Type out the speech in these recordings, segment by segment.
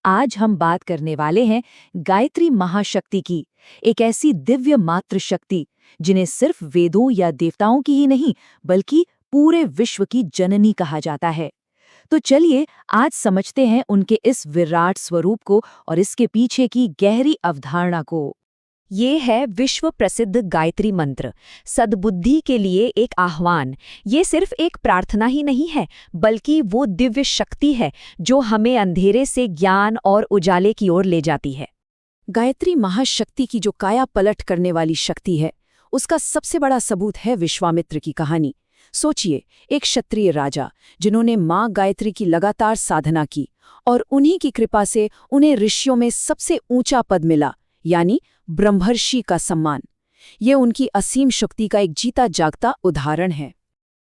आज हम बात करने वाले हैं गायत्री महाशक्ति की, एक ऐसी दिव्य मातृ शक्ति जिन्हें सिर्फ वेदों या देवताओं की ही नहीं बल्कि पूरे विश्व की जननी कहा जाता है। तो चलिए आज समझते हैं उनके इस विराट स्वरूप को और इसके पीछे की गहरी अवधारणा को। ये है विश्व प्रसिद्ध गायत्री मंत्र, सद्बुद्धि के लिए एक आह्वान। ये सिर्फ एक प्रार्थना ही नहीं है, बल्कि वो दिव्य शक्ति है जो हमें अंधेरे से ज्ञान और उजाले की ओर ले जाती है। गायत्री महाशक्ति की जो काया पलट करने वाली शक्ति है, उसका सबसे बड़ा सबूत है विश्वामित्र की कहानी। सोचिए, एक क्षत्रिय राजा जिन्होंने माँ गायत्री की लगातार साधना की और उन्हीं की कृपा से उन्हें ऋषियों में सबसे ऊंचा पद मिला, यानी ब्रह्मर्षि का सम्मान। ये उनकी असीम शक्ति का एक जीता जागता उदाहरण है।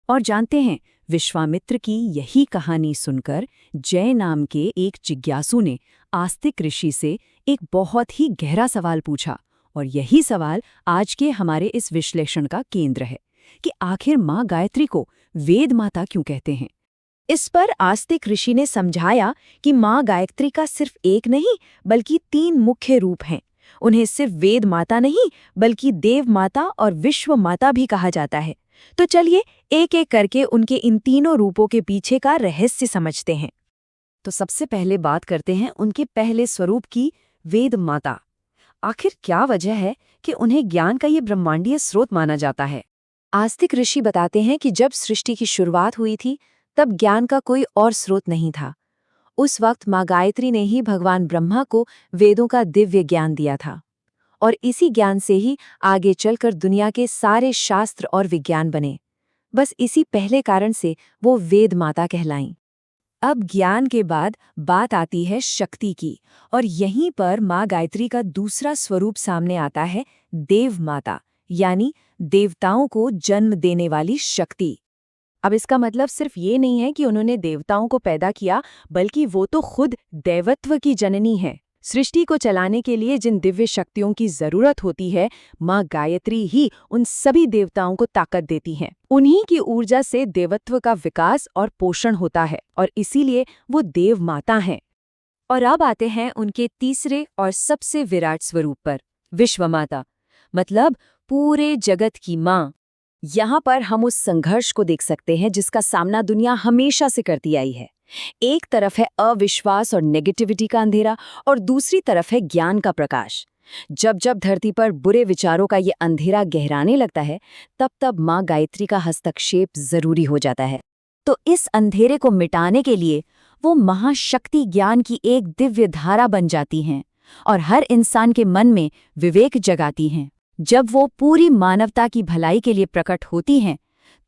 और जानते हैं, विश्वामित्र की यही कहानी सुनकर जय नाम के एक जिज्ञासु ने आस्तिक ऋषि से एक बहुत ही गहरा सवाल पूछा, और यही सवाल आज के हमारे इस विश्लेषण का केंद्र है कि आखिर माँ गायत्री को वेद माता क्यों कहते हैं। इस पर आस्तिक ऋषि ने समझाया कि माँ गायत्री का सिर्फ एक नहीं बल्कि 3 मुख्य रूप हैं। उन्हें सिर्फ वेद माता नहीं बल्कि देव माता और विश्व माता भी कहा जाता है। तो चलिए एक एक करके उनके इन तीनों रूपों के पीछे का रहस्य समझते हैं। तो सबसे पहले बात करते हैं उनके पहले स्वरूप की, वेद माता। आखिर क्या वजह है कि उन्हें ज्ञान का ये ब्रह्मांडीय स्रोत माना जाता है। आस्तिक ऋषि बताते हैं कि जब सृष्टि की शुरुआत हुई थी तब ज्ञान का कोई और स्रोत नहीं था। उस वक्त माँ गायत्री ने ही भगवान ब्रह्मा को वेदों का दिव्य ज्ञान दिया था, और इसी ज्ञान से ही आगे चलकर दुनिया के सारे शास्त्र और विज्ञान बने। बस इसी पहले कारण से वो वेद माता कहलाईं। अब ज्ञान के बाद बात आती है शक्ति की, और यहीं पर माँ गायत्री का दूसरा स्वरूप सामने आता है, देव माता, यानी देवताओं को जन्म देने वाली शक्ति। अब इसका मतलब सिर्फ ये नहीं है कि उन्होंने देवताओं को पैदा किया, बल्कि वो तो खुद देवत्व की जननी है। सृष्टि को चलाने के लिए जिन दिव्य शक्तियों की जरूरत होती है, माँ गायत्री ही उन सभी देवताओं को ताकत देती हैं। उन्हीं की ऊर्जा से देवत्व का विकास और पोषण होता है, और इसीलिए वो देव माता हैं। और अब आते हैं उनके तीसरे और सबसे विराट स्वरूप पर, विश्व माता, मतलब पूरे जगत की माँ। यहाँ पर हम उस संघर्ष को देख सकते हैं जिसका सामना दुनिया हमेशा से करती आई है। एक तरफ है अविश्वास और नेगेटिविटी का अंधेरा, और दूसरी तरफ है ज्ञान का प्रकाश। जब जब धरती पर बुरे विचारों का ये अंधेरा गहराने लगता है, तब तब माँ गायत्री का हस्तक्षेप जरूरी हो जाता है। तो इस अंधेरे को मिटाने के लिए वो महाशक्ति ज्ञान की एक दिव्य धारा बन जाती हैं और हर इंसान के मन में विवेक जगाती हैं। जब वो पूरी मानवता की भलाई के लिए प्रकट होती हैं,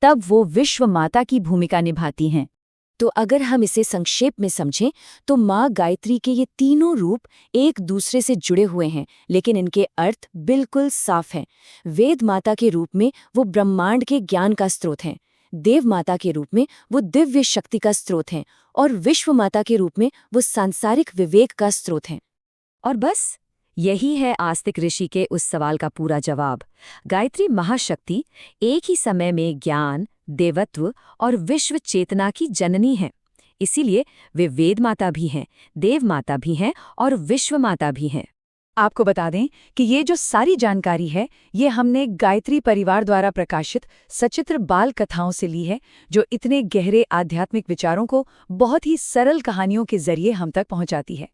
तब वो विश्व माता की भूमिका निभाती हैं। तो अगर हम इसे संक्षेप में समझें तो माँ गायत्री के ये तीनों रूप एक दूसरे से जुड़े हुए हैं, लेकिन इनके अर्थ बिल्कुल साफ हैं। वेद माता के रूप में वो ब्रह्मांड के ज्ञान का स्रोत हैं, देव माता के रूप में वो दिव्य शक्ति का स्रोत हैं, और विश्व माता के रूप में वो सांसारिक विवेक का स्रोत हैं। और बस यही है आस्तिक ऋषि के उस सवाल का पूरा जवाब। गायत्री महाशक्ति एक ही समय में ज्ञान, देवत्व और विश्व चेतना की जननी है। इसीलिए वे वेद माता भी हैं, देव माता भी हैं और विश्व माता भी हैं। आपको बता दें कि ये जो सारी जानकारी है, ये हमने गायत्री परिवार द्वारा प्रकाशित सचित्र बाल कथाओं से ली है, जो इतने गहरे आध्यात्मिक विचारों को बहुत ही सरल कहानियों के जरिए हम तक पहुंचाती है।